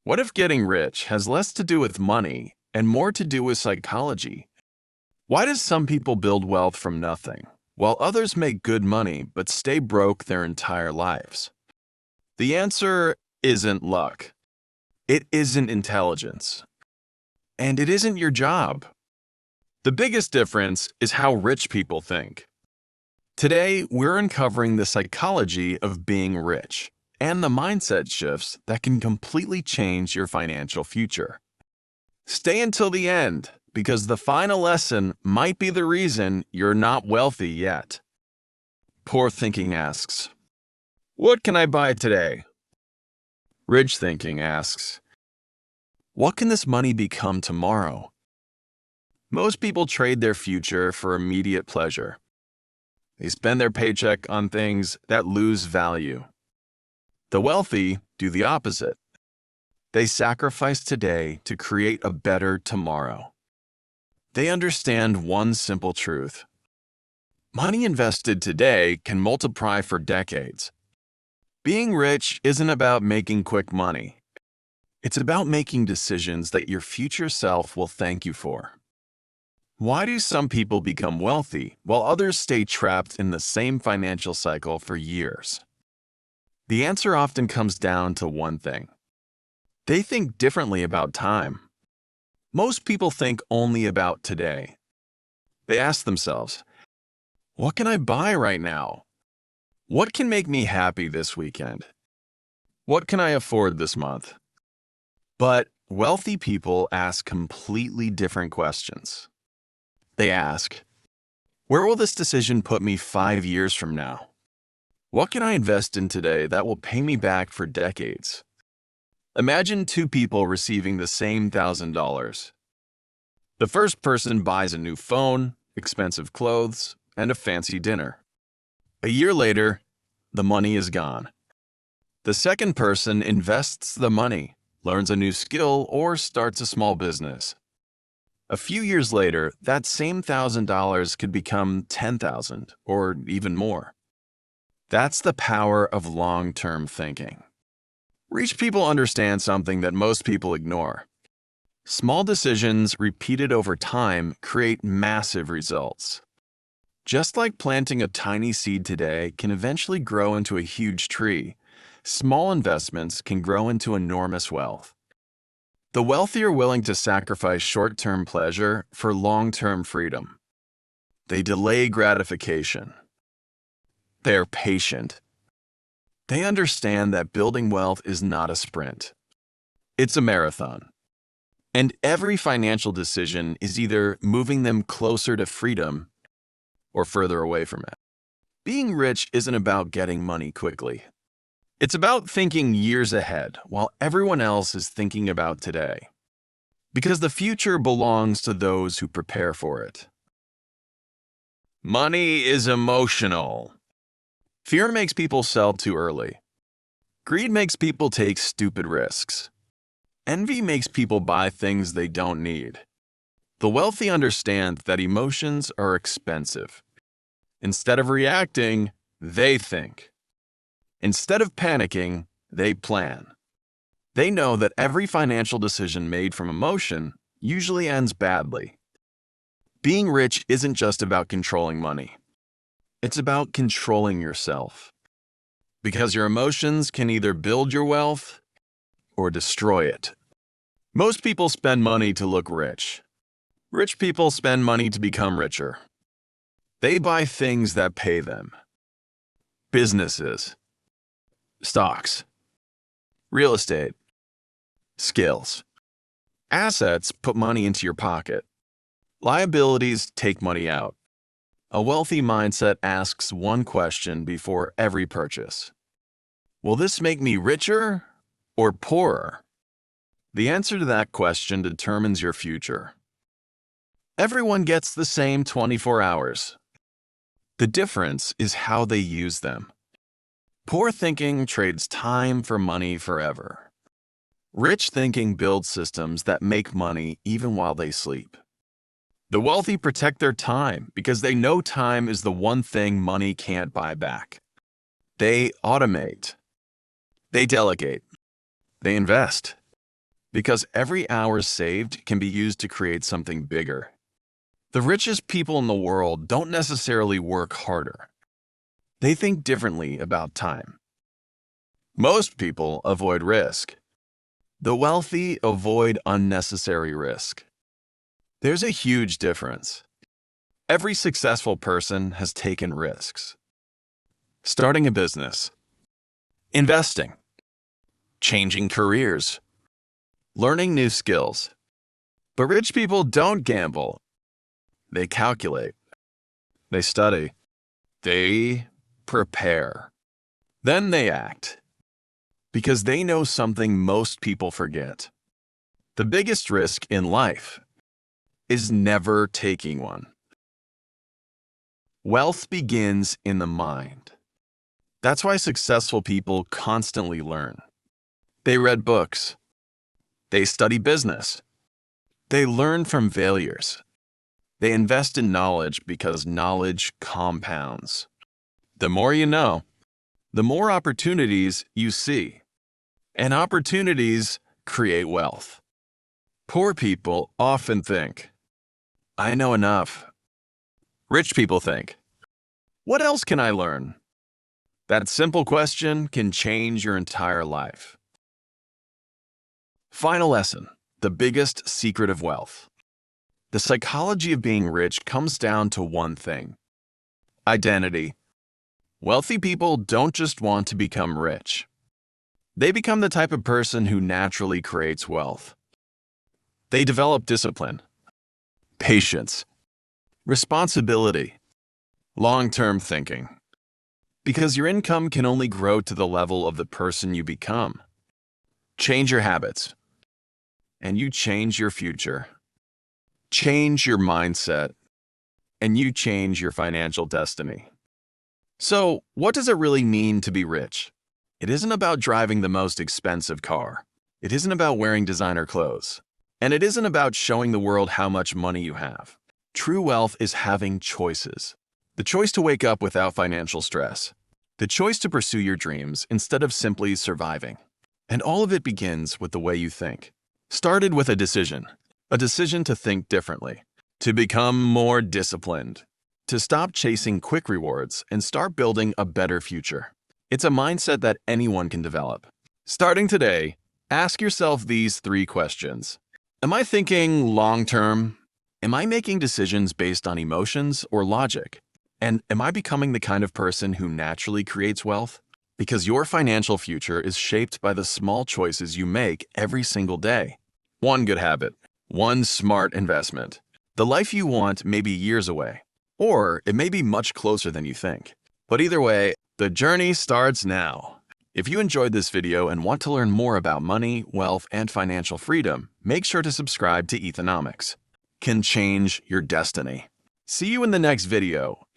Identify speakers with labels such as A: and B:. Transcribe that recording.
A: What if getting rich has less to do with money and more to do with psychology? Why do some people build wealth from nothing, while others make good money but stay broke their entire lives? The answer isn't luck. It isn't intelligence. And it isn't your job. The biggest difference is how rich people think. Today, we're uncovering the psychology of being rich and the mindset shifts that can completely change your financial future. Stay until the end, because the final lesson might be the reason you're not wealthy yet. Poor thinking asks, "What can I buy today?" Rich thinking asks, "What can this money become tomorrow?" Most people trade their future for immediate pleasure. They spend their paycheck on things that lose value. The wealthy do the opposite. They sacrifice today to create a better tomorrow. They understand one simple truth. Money invested today can multiply for decades. Being rich isn't about making quick money. It's about making decisions that your future self will thank you for. Why do some people become wealthy while others stay trapped in the same financial cycle for years? The answer often comes down to one thing. They think differently about time. Most people think only about today. They ask themselves, "What can I buy right now? What can make me happy this weekend? What can I afford this month?" But wealthy people ask completely different questions. They ask, "Where will this decision put me 5 years from now? What can I invest in today that will pay me back for decades?" Imagine two people receiving the same $1,000. The first person buys a new phone, expensive clothes, and a fancy dinner. A year later, the money is gone. The second person invests the money, learns a new skill, or starts a small business. A few years later, that same $1,000 could become $10,000 or even more. That's the power of long-term thinking. Rich people understand something that most people ignore. Small decisions repeated over time create massive results. Just like planting a tiny seed today can eventually grow into a huge tree, small investments can grow into enormous wealth. The wealthy are willing to sacrifice short-term pleasure for long-term freedom. They delay gratification. They're patient. They understand that building wealth is not a sprint. It's a marathon. And every financial decision is either moving them closer to freedom or further away from it. Being rich isn't about getting money quickly. It's about thinking years ahead while everyone else is thinking about today. Because the future belongs to those who prepare for it. Money is emotional. Fear makes people sell too early. Greed makes people take stupid risks. Envy makes people buy things they don't need. The wealthy understand that emotions are expensive. Instead of reacting, they think. Instead of panicking, they plan. They know that every financial decision made from emotion usually ends badly. Being rich isn't just about controlling money. It's about controlling yourself. Because your emotions can either build your wealth or destroy it. Most people spend money to look rich. Rich people spend money to become richer. They buy things that pay them. Businesses, stocks, real estate, skills. Assets put money into your pocket. Liabilities take money out. A wealthy mindset asks one question before every purchase. Will this make me richer or poorer? The answer to that question determines your future. Everyone gets the same 24 hours. The difference is how they use them. Poor thinking trades time for money forever. Rich thinking builds systems that make money even while they sleep. The wealthy protect their time because they know time is the one thing money can't buy back. They automate. They delegate. They invest. Because every hour saved can be used to create something bigger. The richest people in the world don't necessarily work harder. They think differently about time. Most people avoid risk. The wealthy avoid unnecessary risk. There's a huge difference. Every successful person has taken risks. Starting a business, investing, changing careers, learning new skills. But rich people don't gamble. They calculate. They study. They prepare. Then they act. Because they know something most people forget. The biggest risk in life is never taking one. Wealth begins in the mind. That's why successful people constantly learn. They read books. They study business. They learn from failures. They invest in knowledge because knowledge compounds. The more you know, the more opportunities you see. And opportunities create wealth. Poor people often think, I know enough. Rich people think, what else can I learn? That simple question can change your entire life. Final lesson, the biggest secret of wealth. The psychology of being rich comes down to one thing: identity. Wealthy people don't just want to become rich. They become the type of person who naturally creates wealth. They develop discipline, patience, responsibility, long-term thinking. Because your income can only grow to the level of the person you become. Change your habits, and you change your future. Change your mindset, and you change your financial destiny. So, what does it really mean to be rich? It isn't about driving the most expensive car. It isn't about wearing designer clothes. And it isn't about showing the world how much money you have. True wealth is having choices. The choice to wake up without financial stress. The choice to pursue your dreams instead of simply surviving. And all of it begins with the way you think. Started with a decision to think differently, to become more disciplined, to stop chasing quick rewards and start building a better future. It's a mindset that anyone can develop. Starting today, ask yourself these 3 questions. Am I thinking long-term? Am I making decisions based on emotions or logic? And am I becoming the kind of person who naturally creates wealth? Because your financial future is shaped by the small choices you make every single day. One good habit, one smart investment. The life you want may be years away, or it may be much closer than you think. But either way, the journey starts now. If you enjoyed this video and want to learn more about money, wealth, and financial freedom, make sure to subscribe to Ethanomics. Can change your destiny. See you in the next video.